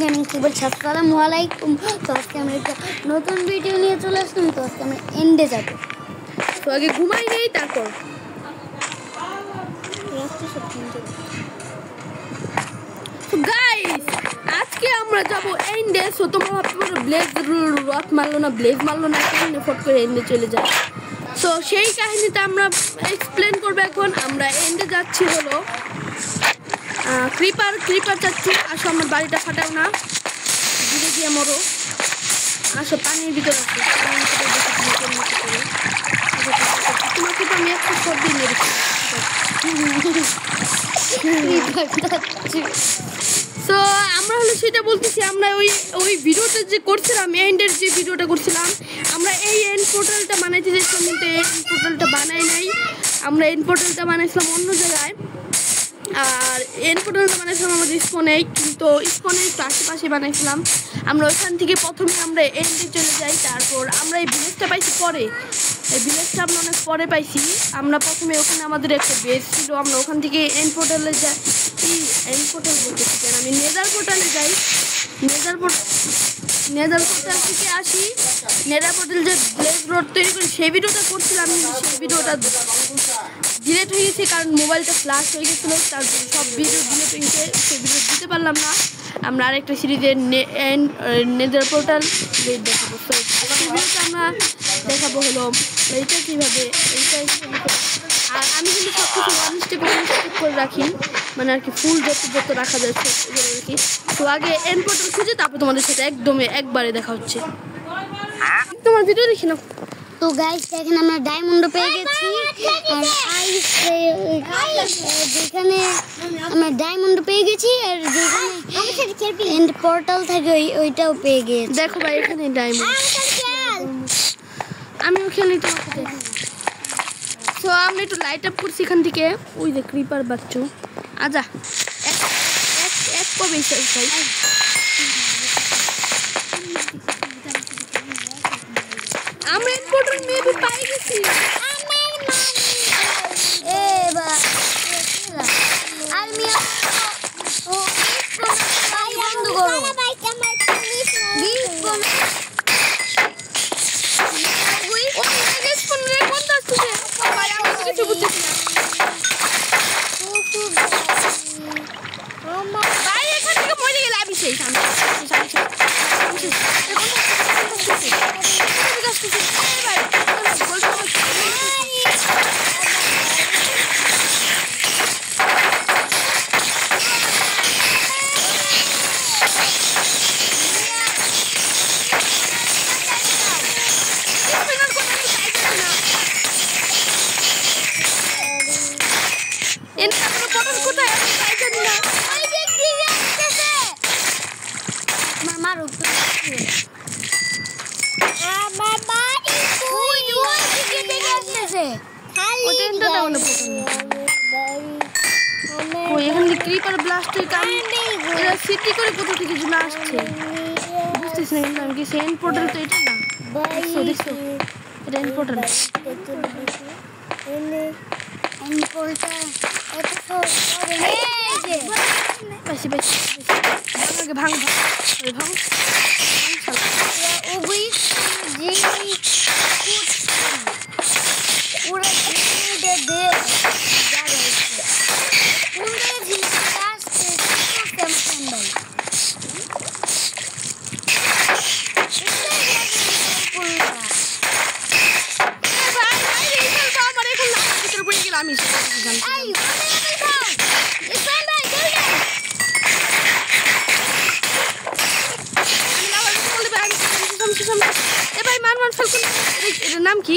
Gaming টিউবের আসসালামু আলাইকুম। তো আজকে আমরা একটা নতুন ভিডিও নিয়ে চলে আসলাম। তো আজকে আমরা এন্ডে যাব। তো আগে ঘুমাই নেই, তারপর গাইস আজকে আমরা যাব এন্ডে। সো তোমরা ভাবতে পারো ব্লেজ রথ মারলো না, ব্লেজ মারলো না, কেমনে ফট করে এন্ডে চলে যায়। সো সেই কাহিনীটা আমরা এক্সপ্লেন করবো এখন। আমরা এন্ডে যাচ্ছি হলো ক্রিপার যাচ্ছি। আসো আমার বাড়িটা ফাটাও না, ধীরে গিয়ে মরো। আসো পানির ভিতরে আসো, তোমাকে তো আমি একটা শট দিয়ে মেরেছি। সো আমরা হলো সেটা বলতেছি, আমরা ওই ভিডিওটা যে করছিলাম, এন্ডের যে ভিডিওটা করছিলাম, আমরা এই এন্ড পোর্টালটা বানাইতে চাইছিলাম, কিন্তু এই এন্ড পোর্টালটা বানাই নাই। আমরা এন্ড পোর্টালটা বানাইছিলাম অন্য জায়গায়, আর এন্ড পোর্টালটা বানাইছিলাম আমাদের স্পনে, কিন্তু স্পনের একটু আশেপাশে বানাইছিলাম। আমরা ওইখান থেকে প্রথমে আমরা এন্ডে চলে যাই, তারপর আমরা এই ভিলেজটা পাইছি পরে। এই ভিলেজটা আমরা অনেক পরে পাইছি। আমরা প্রথমে ওখানে আমাদের একটা বেস ছিল, আমরা ওখান থেকে এন্ড পোর্টালে যাই। এন্ড পোর্টাল বলতেছি কেন, আমি নেদার পোর্টালে যাই। নেদার পোর্টাল থেকে আসি। নেদার পোর্টাল যে ব্লেজ রোড তৈরি করি সেই ভিডিওটা করছিলাম, সেই ভিডিওটা ডিলেট হয়ে গেছে, কারণ মোবাইলটা ফ্ল্যাশ হয়ে গেছিলো। তারপর সব ভিডিও ডিলেট হয়ে গেছে, সেই ভিডিও দিতে পারলাম না। আমরা আরেকটা সিরিজের নেদার পোর্টাল দেখাবো। তো সেই ভিডিওটা আমরা দেখাবো হলো এইটা কীভাবে, আর আমি কিন্তু সব কিছু ওয়ান স্টেপ করে রাখি, মানে আর কি ফুল যত রাখা যায় সব আর কি। তো আগে এন্ড পোর্টাল খুঁজে তারপর তোমাদের সাথে একবারে দেখা হচ্ছে। তোমার ভিডিও দেখি না। তো গাইস দেখেন আমরা ডায়মন্ড পেয়ে গেছি, আর যেখানে আমরা ডায়মন্ড পেয়ে গেছি, আর যেখানে এন্ড পোর্টাল থাকে ওইটাও পেয়ে গেছি। দেখো ভাই এখানে ডায়মন্ড, আমিও খেলি তোমার সাথে। তো আমরা একটু লাইট আপ করছি এখান থেকে। ওই যে ক্রিপার বাচ্চু আজা এক কবে চাই। আমরা ইম্পর্টেন্ট মেবি পাই গেছি। এখানে ক্রিপার ব্লাস্টের কাম এরা সিটি করে কোথা থেকে যেন আসছে বুঝতেছি না, কিন্তু আমি কি এন্ড পোর্টাল তো এটা না। দেখছো এটা এন্ড পোর্টাল। ভাঙ এটার নাম কি?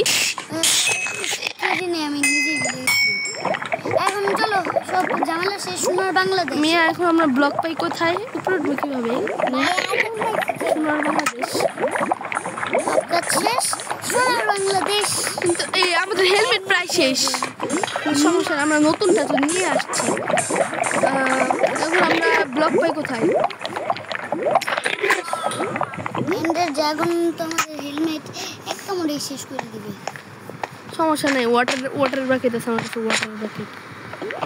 এখন চলো সব ঝামেলা শেষ। সোনার বাংলাদেশ মেয়ে এখন আমরা ব্লক পাই কোথায়? উপরে উঠবো কিভাবে? সোনার বাংলাদেশ শেষ। সোনার বাংলাদেশ কিন্তু এই আমাদের হেলমেট প্রায় শেষ। সমস্যা, আমরা নতুনটা তো নিয়ে আসছি। এখন আমরা ব্লক পাই কোথায়? এন্ডার ড্রাগন তোমাদের হেলমেট এক কামড়ে শেষ করে দিবে। সমস্যা নাই, ওয়াটার বাকেট আছে আমার কাছে, ওয়াটার বাকেট।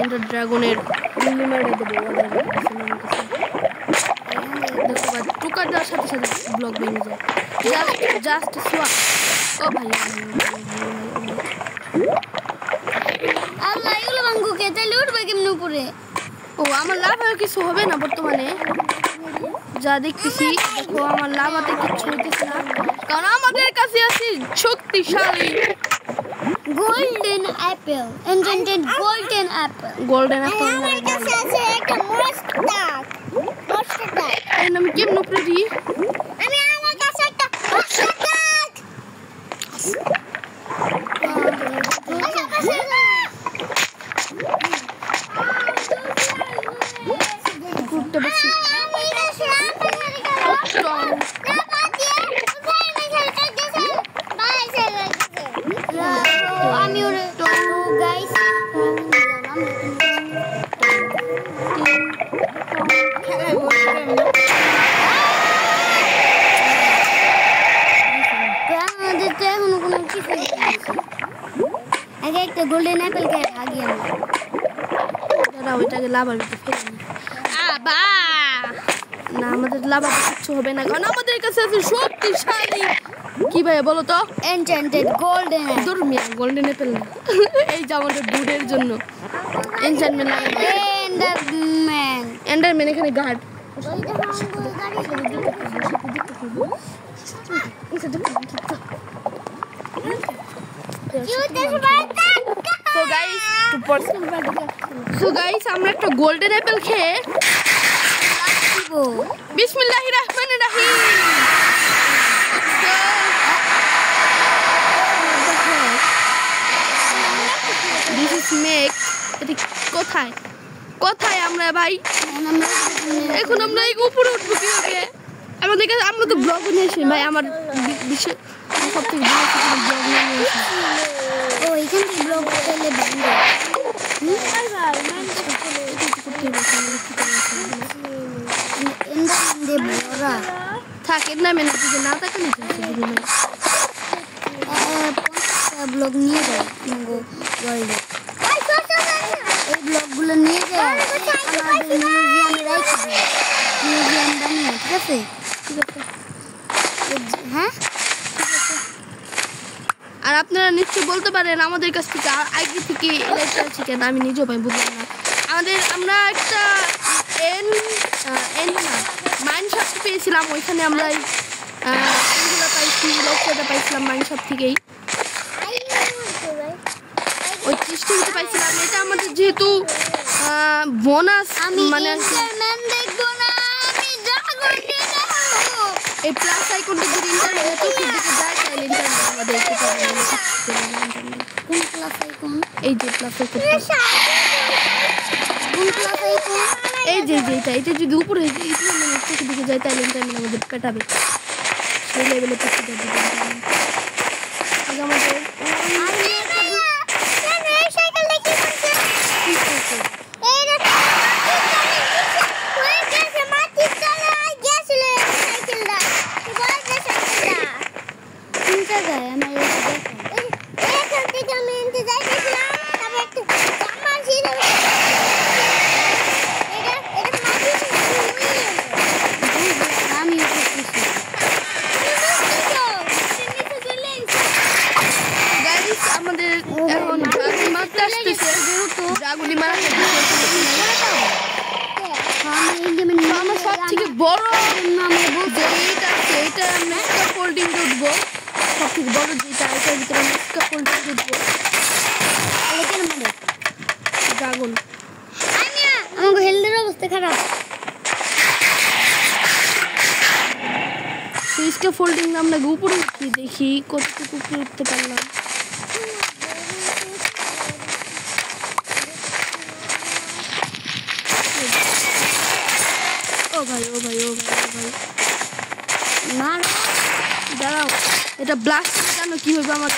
এন্ডার ড্রাগনের মিনিমাইটা দেবো। দেখো দেওয়ার সাথে সাথে ব্লক ভেঙে যায় জাস্ট সোয়া ও ভাই আল্লাহ এগুলো ভাঙ্গু কে তাহলে উঠবে কেমন উপরে ও আমার লাভ আর কিছু হবে না বর্তমানে যা দেখতেছি দেখো আমার লাভ হাতে কিছু হইতেছে না কারণ আমাদের কাছে আছে শক্তিশালী গোল্ডেন অ্যাপেল এনচেন্টেড গোল্ডেন অ্যাপেল আমার কাছে আছে একটা মস্তাক এর নাম কেমন উপরে দি আমার কাছে একটা মস্তাক ঘুরতে বসি আমি ওরে তো গাইস আগে একটা গোল্ডেন অ্যাপেল খেয়ে আগে দাদা ওইটাকে লাভার ভিতরে ফেলে আবা না আমাদের লাভার কিছু হবে না কারণ আমাদের কাছে আছে শক্তিশালী কি ভাই বলো তো এনচেন্টেড গোল্ডেন দুর্মিয়া গোল্ডেন অ্যাপেল এই যে আমাদের দুধের জন্য এনচেন্টমেন্ট লাগে এন্ডারম্যান এখানে গার্ড সো গাইস আমরা একটা গোল্ডেন অ্যাপেল খেয়ে বিসমিল্লাহির রহমানির রহিম দিস ইজ মেক এটা কোথায় কোথায় আমরা ভাই এখন আমরা এই উপরে উঠবো কিভাবে আমাদের কাছে আমরা তো ব্লগ নিয়েছি ভাই আমার বিশ্ব সবথেকে ব্লগ নিয়ে ও এখানে ব্লগ করলে ভালো থাকেন না মেনে দিকে না থাকে না ব্লগ নিয়ে যায় ওয়ার্ল্ডে এই ব্লগগুলো নিয়ে যায় আমাদের মিউজিয়ামে রাখি মিউজিয়াম বানিয়ে ঠিক আছে হ্যাঁ আর আপনারা নিশ্চয়ই বলতে পারেন আমাদের কাছ থেকে আগে থেকে ইলেকট্রিক চিকেন আমি নিজেও পাই বুঝলাম না আমরা একটা মাইন শপ পেয়েছিলাম ওইখানে আমরা এইগুলো পাইছি লক্ষ্যটা পাইছিলাম মাইন শপ থেকেই ওই চেষ্টা পাইছিলাম এটা আমাদের যেহেতু বোনাস মানে এই প্লাস আইকনটা যদি ইন্টারনেট দিকে যায় তাহলে ইন্টারনেট আমাদের কোন প্লাস আইকন এই যে প্লাস আইকন কোন প্লাস আইকন এই যে এটা যদি উপরে ইন্টারনেট দিকে যায় তাহলে ইন্টারনেট আমাদের পেটাবে সেই লেভেলে পেটে যাবে আগে আমাদের এখন মারতে আসতেছে ড্রাগুলি মারা আমার সব থেকে বড় এটা মেসকা ফোল্ডিং উঠবো সব থেকে বড় যেটা এটার ভিতরে মেসকা ফোল্ডিং উঠবো ড্রাগন আমাকে হেলথের অবস্থা খারাপ মেসকা ফোল্ডিং আমরা উপরে উঠি দেখি কতটুকু উপরে উঠতে পারলাম ও ভাই মার দাঁড়াও এটা ব্লাস্ট জানো কি হবে আমার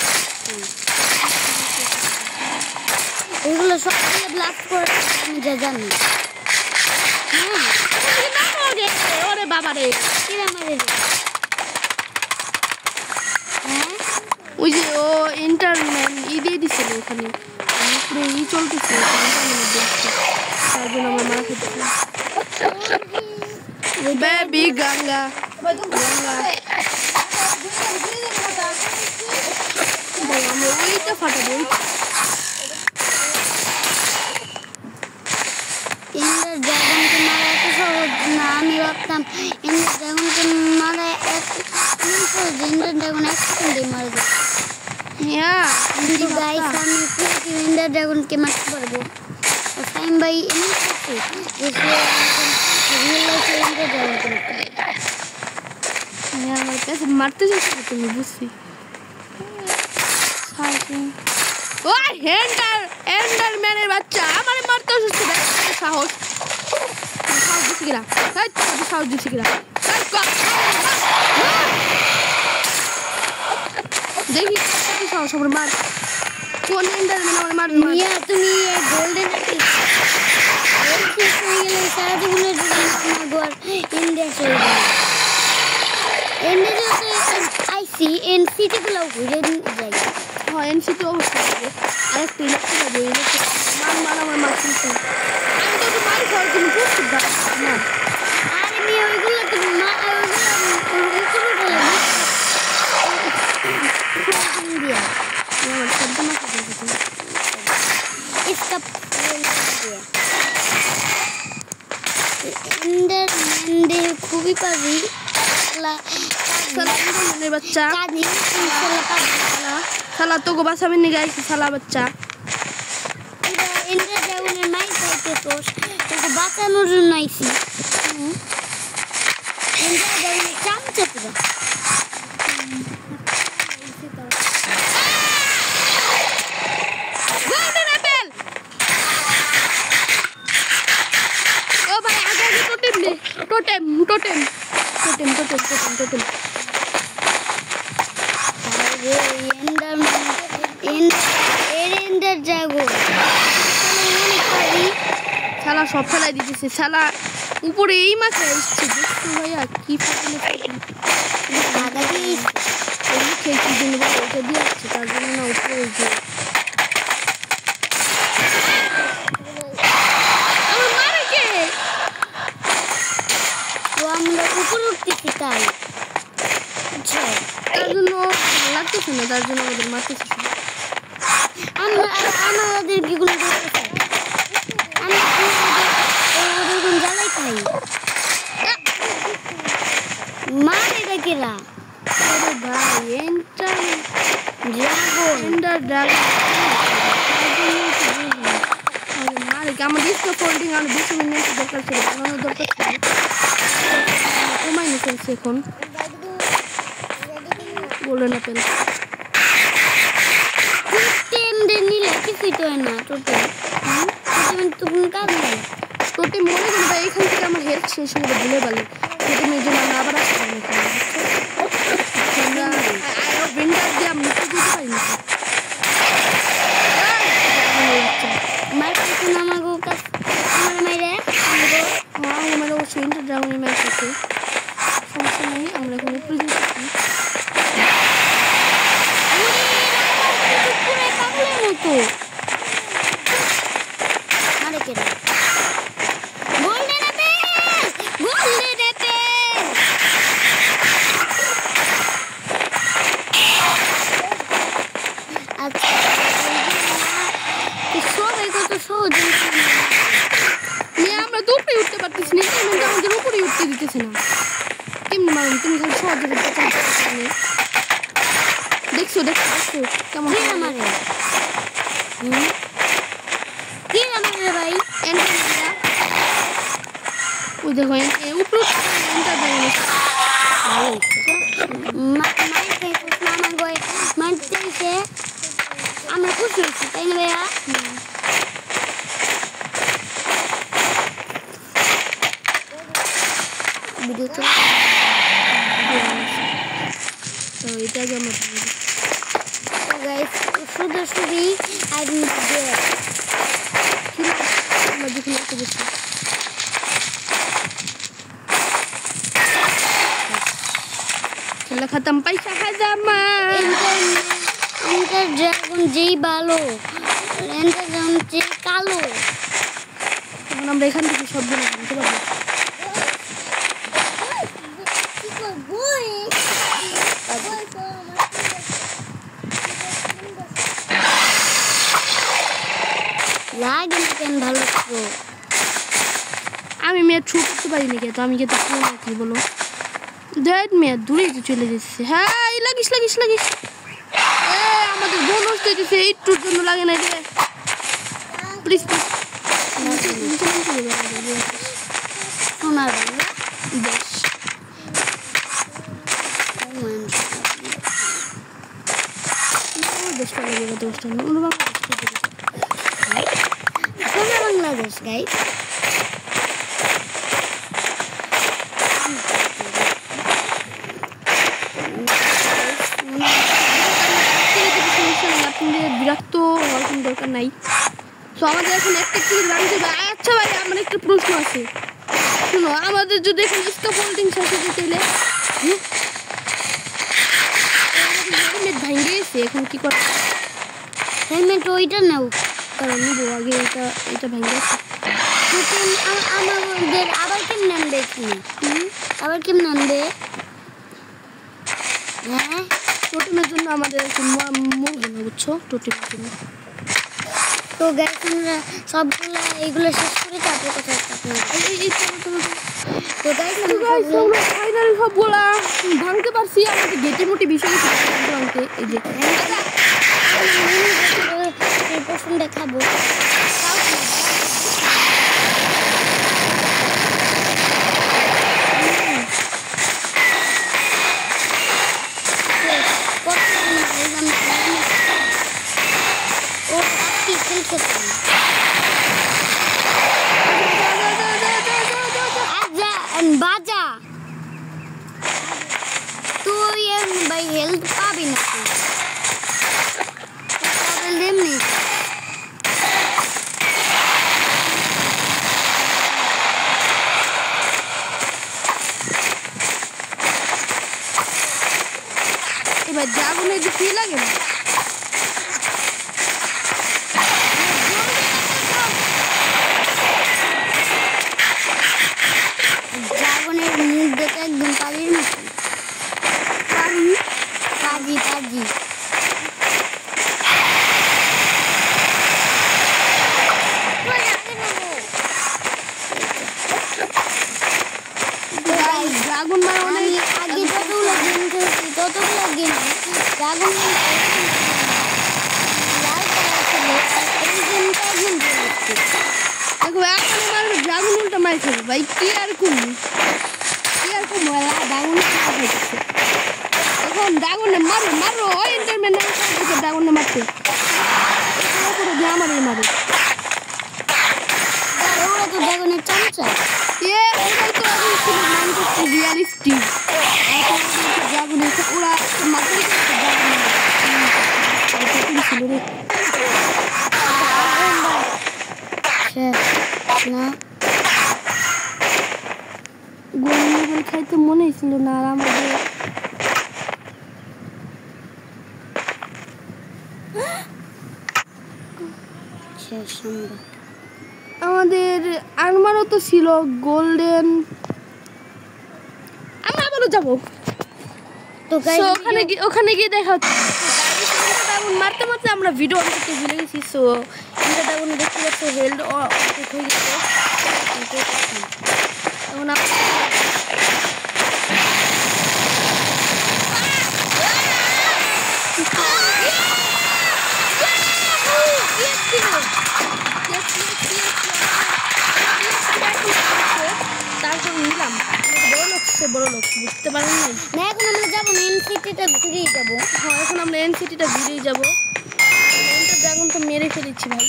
এগুলো সব ব্লাস্ট করে আমি যা জানি ওরে বাবা রে ওই যে ও ইন্টারনেট দিয়ে দিছিল ওখানে পুরো চলতেছে তার জন্য আমার মারা খেতেছে বেবি গাঙ্গা আমরা ওইটা ফাটাবো এন্ডার ড্রাগনকে মারা এত সহজ না। আমি ভাবতাম এন্ডার ড্রাগনকে মারা এত সহজ, এন্ডার ড্রাগন 1 সেকেন্ডে মারা যায়। হ্যাঁ কিন্তু গাইস আমি কি এন্ডার ড্রাগনকে মারতে পারবো? সাইম ভাই এমন করছে যে সে রিয়েল লাইফে এন্ডার ড্রাগনকে মারতে পারে। হ্যাঁ আমার কাছে মারতে যাচ্ছি তুমি বুঝছি। ওই এন্ডারম্যানের বাচ্চা আমারে মারতে আসছে রে, সাহস সাহস দিছি কিনা, এই তুই সাহস দিছি কিনা, দেখি কত সাহস আমার মার, কোন এন্ডারম্যান আমার মার মিয়া তুমি গোল্ডেন হয়ে গেলে সারা জীবনের জন্য আমার ঘর ইন্ডিয়া চলে যাবে। ইন্ডিয়া আইসি এনসিটি গুলো ঘুরে যাই। হ্যাঁ এনসি তো অবশ্যই যাবে, আরেকটা ইলেকট্রিক যাবো, ইলেকট্রিক মার আমার মার শুনছি আমি তোকে মারি খাওয়ার জন্য প্রস্তুত না। আরে মেয়ে ওইগুলো তো ইন্ডিয়া আমার শব্দ না করতে इसका इंडर मंडे खूबी पाजी ला এন্ডারম্যানের বাচ্চা काजी इंशाल्लाह पाजी শালা তোকে বাঁচাবে নি গাইস, শালা বাচ্চা इंडर ड्रैगन माइक आइते तो বাঁচানোর জন্য আইছি। इंडर ड्रैगन চামচা পুরো টোটেম अरे इंडर ड्रैगन শালা সব ফেলাই দিতেছে, শালা উপরে এই মাছে আসছে দেখছো ভাইয়া কি ফাটলে भागा दी খেয়ে কি জন্য ওইটা দিয়ে আসছে তার জন্য না উপরে ওই যে আমার মারে কে तो আমরা উপরে উঠতেছি তাই আচ্ছা তার জন্য লাগতেছে না, তার জন্য আমাদের মারতেছে আমাদের কি কোনো করতেছে আমি ওদের কোন জ্বালাই খাই মারে ডাকেরা আরে ভাই ড্রাগন মারে আমার ডিসপ্লে ফোল্ডিং আর 20 মিনিট দরকার ছিল, বানানোর দরকার ছিল, কমাই না ফেলছে এখন বলে না পেল টোটেম দে নিলে কিছুই তো হয় না টোটেম তুমি কাজ নেই টোটেম মনে করি ভাই এখান থেকে আমার হেল্প শেষ হয়ে ভুলে গেল, টোটেমের জন্য আমরা আবার আসতে পারি না, আমরা উইন্ডার দিয়ে আমি নিতে দিতে পারি না মাইক্রোফোন আমাগো কাজ আমার মাইরে আমার অবশ্যই ইন্টার ড্রাগনের ম্যাচ আছে, সমস্যা নেই, আমরা এখন প্রেজেন্ট করছি পুরো পাগলের মতো আরে কেন গোল্ডেন অ্যাপেল আচ্ছা সবাই কত সহজ আমরা তো উপরে উঠতে পারতেছি না, কিন্তু আমাদের উপরে উঠতে দিতেছে না, কেমনি মারুন তুমি খালি সহজে দেখছো কেমন আমারে কি আমারে ভাই ওই দেখো উপরে আমরা খুশি হয়েছি তাই না ভাইয়া ভিডিও তো এটা আগে আমরা তো গাইস শুধু আই নিড আমরা যখন একটা গেছি খেলা খতম পয়সা হাজামা এন্টার ড্রাগন যেই ভালো এন্টার ড্রাগন যে কালো তখন আমরা এখান থেকে সব দিন আনতে পারবো মেয়ে ছু করতে পারি নাকি? তো আমি কি তাকে কি বলো? দেখ মেয়ে দূরেই তো চলে যাচ্ছে। হ্যাঁ লাগিস লাগিস লাগিস। আমাদের বোন হচ্ছে দিচ্ছে একটুর জন্য লাগে না রে। প্লিজ প্লিজ সোনার বেশ বেশ ভালো লাগে দোষটা সোনা বাংলাদেশ গাইস। বিরক্ত হওয়ার কোনো দরকার নাই। তো আমাদের এখন একটা কিছু জানতে হবে। আচ্ছা ভাই আমার একটা প্রশ্ন আছে, শুনো আমাদের যদি এখন স্টপ হোল্ডিং শেষ হয়ে তাহলে হেলমেট ভেঙে গেছে, এখন কি করা? হেলমেট ওইটা নাও, কারণ নিবো আগে এটা ভেঙে গেছে। আমাদের আবার কেমন আনবে এখানে? আবার কেমন আনবে? হ্যাঁ টোটেমের জন্য আমাদের মরবো না বুঝছো, টোটেমের জন্য। তো গাইস আমরা সবগুলো এইগুলো শেষ করে তারপর কথা তো গাইস আমরা ফাইনালি সবগুলা ভাঙতে পারছি। আমাদের গেটে মোটে বিষয় ভাঙতে এই যে প্রশ্ন দেখাবো। বাজা তুই ভাই হেল্প পাবি না এমনি এবার জাগুনে যে কি লাগে না জাগনের মুখ দেখে একদম কালির মতো কাজি কাজি ড্রাগন মার অনেক আগে যতগুলো গেম খেলছি ততগুলো গেম ড্রাগন লাল কালার ছিল এই গেমটা একদম খেলেছি। দেখো এখন মারবে ড্রাগন উল্টা মার খাবে ভাই, কি আর কম ড্রাগন খাইতেছে। এখন ড্রাগনে মারো মারো ওই ইন্টারম্যানের খাইতেছে ড্রাগনে মারতে আমারই মারো। ওরা তো ড্রাগনের চামচা ওরাই তো আগে ছিল মাইনক্রাফট রিয়ালিস্টিক। ড্রাগনের ওরা মারতে ছিল রে না গোল খাইতে মনে ছিল না। আর আমাদের আমাদের আরমারও তো ছিল গোল্ডেন। আমরা আবারও যাবো তো ওখানে গিয়ে দেখা হচ্ছে। মারতে মারতে আমরা ভিডিও অন করতে ভুলে গেছি। সো এটা ড্রাগন দেখতে পাচ্ছ হেল্ড হয়ে গেছে। এখন তারপর নিলাম বড় লোক বুঝতে পারেন না। এখন আমরা যাবো না, এনসিটিটা ঘুরেই যাবো। হ্যাঁ এখন আমরা এনসিটিটা ঘুরেই যাবো। ড্রাগন তো মেরে ফেলেছি ভাই,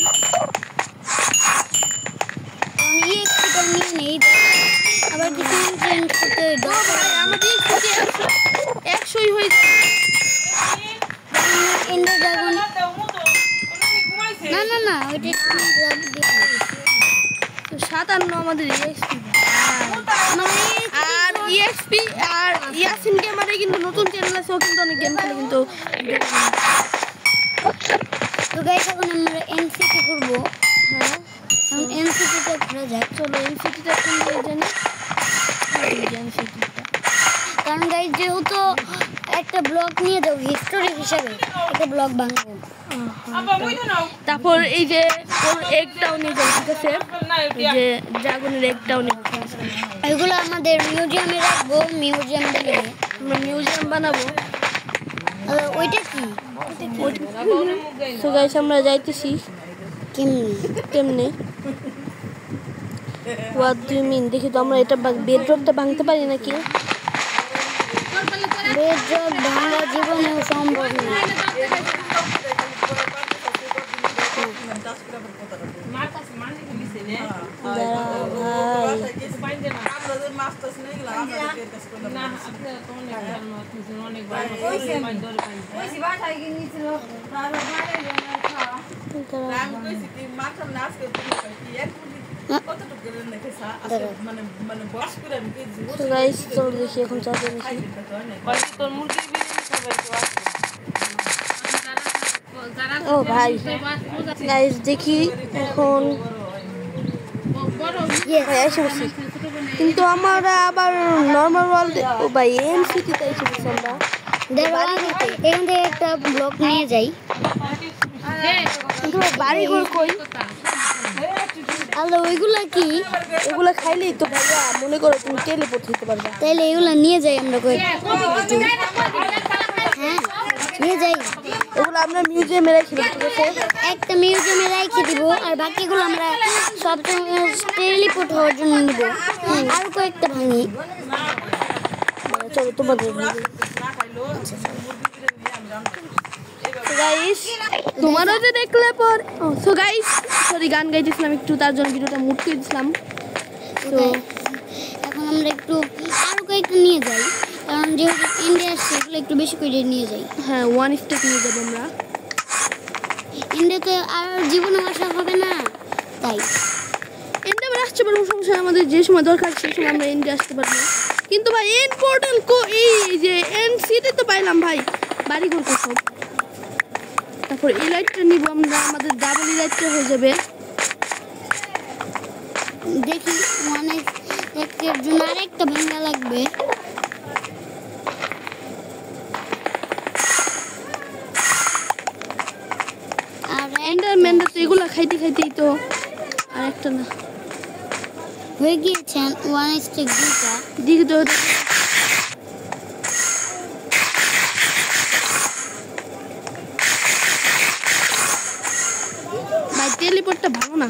আবার কিছু আমাদের 100ই হয়েছে। না না না ওইটা 57 আমাদের আর ইএক্সপি আর ইয়াসিন গেমারে কিন্তু নতুন চ্যানেল আছে, ও কিন্তু অনেক গেম খেলে কিন্তু। তো গাইস এখন আমরা এনসিটি করবো। হ্যাঁ এনসিটিটা ঘুরে যাক। চলো এনসিটিটা কোন জানি এনসিটিটা, কারণ গাইস যেহেতু একটা ব্লগ নিয়ে যাও হিস্টোরি হিসাবে একটা ব্লগ বানাবো। তারপর এই যে ওর এগটাও নিয়ে যাবো, ঠিক আছে? এই যে ড্রাগনের এগটাও নিয়ে এগুলো আমাদের মিউজিয়ামে রাখবো, মিউজিয়ামে আমরা মিউজিয়াম বানাবো। ওইটা কি? সো গাইস আমরা যাইতেছি। কেমনে হোয়াট ডু ইউ মিন? দেখি তো আমরা এটা বেডরকটা ভাঙতে পারি নাকি? বেডরক ভাঙা জীবনেও সম্ভব না। চলো দেখি এখন চাপে দেখি। ও ভাই গাইস দেখি এখন এসে বসি, কিন্তু আমরা আবার নর্মাল ওয়ার্ল্ডে ও ভাই এমসিটিতে এসে বসি আমরা। এখান থেকে একটা ব্লক নিয়ে যাই। কিন্তু বাড়ি ঘর কই? আল্লাহ ওইগুলা কি? ওগুলা খাইলেই তো ভাইয়া মনে করো তুমি টেলিপোর্ট হতে পারবা। তাইলে এগুলা নিয়ে যাই আমরা কই? হ্যাঁ নিয়ে যাই। ওগুলো আমরা মিউজিয়ামে রেখে দেব, ঠিক আছে? একটা মিউজিয়ামে রেখে দিব আর বাকিগুলো আমরা সব টেলিপোর্ট হওয়ার জন্য নিব। আর কয়েকটা ভাঙি। চলো তোমাদের গাইস তোমারও যে দেখলে পর। সো গাইস সরি গান গাইতেছিলাম একটু, তার জন্য ভিডিওটা মুট করে দিয়েছিলাম। তো এখন আমরা একটু আরো কয়েকটা নিয়ে যাই, কারণ যেহেতু ইন্ডিয়া সেগুলো একটু বেশি করে নিয়ে যাই। হ্যাঁ 1 স্টেপ নিয়ে যাবো আমরা। ইন্ডিয়াতে আর জীবনে আসা হবে না, তাই ইন্ডিয়া আমরা আসতে পারবো, সমস্যা আমাদের যে সময় দরকার সেই সময় আমরা ইন্ডিয়া আসতে পারবো। কিন্তু ভাই এন পোর্টাল এই যে এন সিটি তো পাইলাম ভাই, বাড়ি ঘর সব। তারপর এই লাইটটা নিব আমরা, আমাদের ডাবল এই লাইটটা হয়ে যাবে। দেখি অনেক একের জন্য আরেকটা ভাঙা লাগবে। আর এন্ডারম্যানটা তো এগুলা খাইতে খাইতেই তো আর একটা না হয়ে গিয়েছে 1 স্টেক দুটা দিকে তো। ভাই টেলিপোর্টটা ভালো না।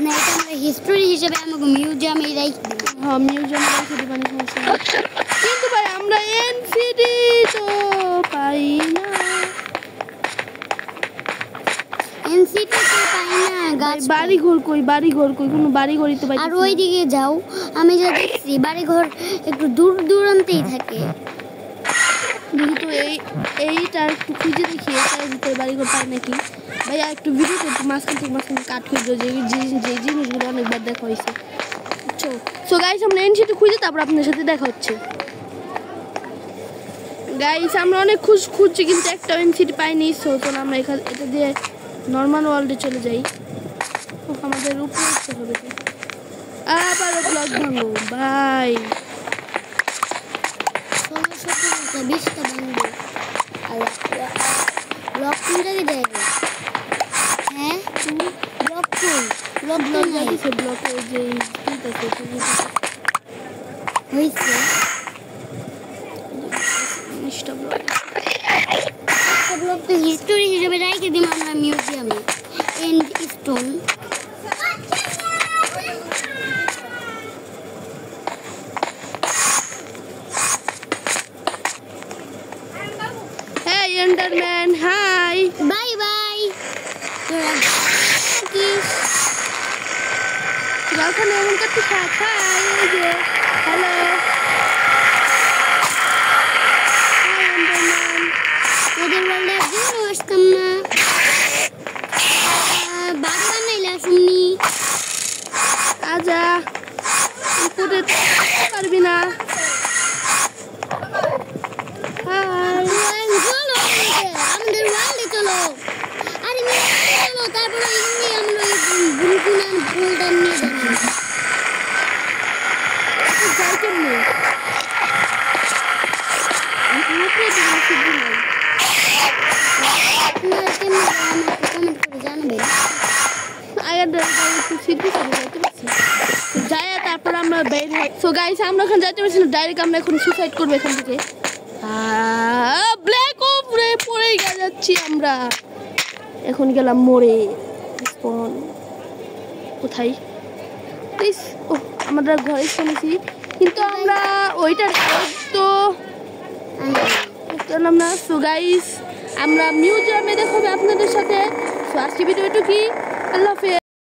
না এটা আমরা হিস্টোরি হিসেবে আমাকে মিউজিয়ামে রাখি দিব। হ্যাঁ মিউজিয়ামে রাখি দিব না, সমস্যা নেই। কিন্তু ভাই আমরা এনসিডি তো পাই না, এনসিটি তো পাই না। গাছ বাড়ি ঘর কই? বাড়ি ঘর কই? কোনো বাড়ি ঘরই তো পাই। আর ওই দিকে যাও, আমি যা দেখছি বাড়ি ঘর একটু দূর দূরান্তেই থাকে। দেখি তো এইটা একটু খুঁজে দেখি, এটার ভিতরে বাড়ি ঘর পাই নাকি। ভাই আর একটু ভিডিওতে একটু মাঝখান থেকে কাট করে দিও, যে জিনিসগুলো অনেকবার দেখা হয়েছে। সো গাইস আমরা এনসিটি খুঁজে তারপর আপনার সাথে দেখা হচ্ছে। গাইস আমরা অনেক খুঁজছি কিন্তু একটা এনসিটি পাইনি। সো চলো আমরা এটা দিয়ে নর্মাল ওয়ার্ল্ডে চলে যাই। আমাদের উপরে উঠতে হবে, আবারও ব্লক ভাঙো ভাই। 16-17টা 20টা ভাঙবো। আর ব্লক কোনটা দেয়? হ্যাঁ ব্লক কই? ব্লক ব্লক লাগিয়েছে, ব্লকে যে হয়েছে ব্লক তো হিস্টোরি হিসেবে রেখে দিই আমরা মিউজিয়ামে। And stone Hey Enderman, hi. Bye bye. ওখানে এমন করতে খাই যে হ্যালো ওদের ওয়ার্ল্ডে একদিনও আসতাম না। বাঘ বানাইলে শুনি আজা উপরে পারবি না। চলো আমাদের ওয়ার্ল্ডে চলো। আরে চলো তারপরে এমনি আমরা বুলবুল ফুলটা নিয়ে যাবো। একটু সিদ্ধি করে যাইতে পারছি যাই তারপর আমরা বের হই সো গাইস আমরা ওখানে যাইতে পারছি না ডাইরেক্ট আমরা এখন সুসাইড করবো এখান থেকে ব্ল্যাক ওপরে পড়ে যাচ্ছি আমরা এখন গেলাম মোড়ে স্পন কোথায় প্লিজ ও আমরা ঘরে শুনেছি কিন্তু আমরা ওইটার তো করলাম না সো গাইস আমরা মিউজিয়ামে দেখাবো আপনাদের সাথে সো আজকে ভিডিওটা কি আল্লাহ হাফেজ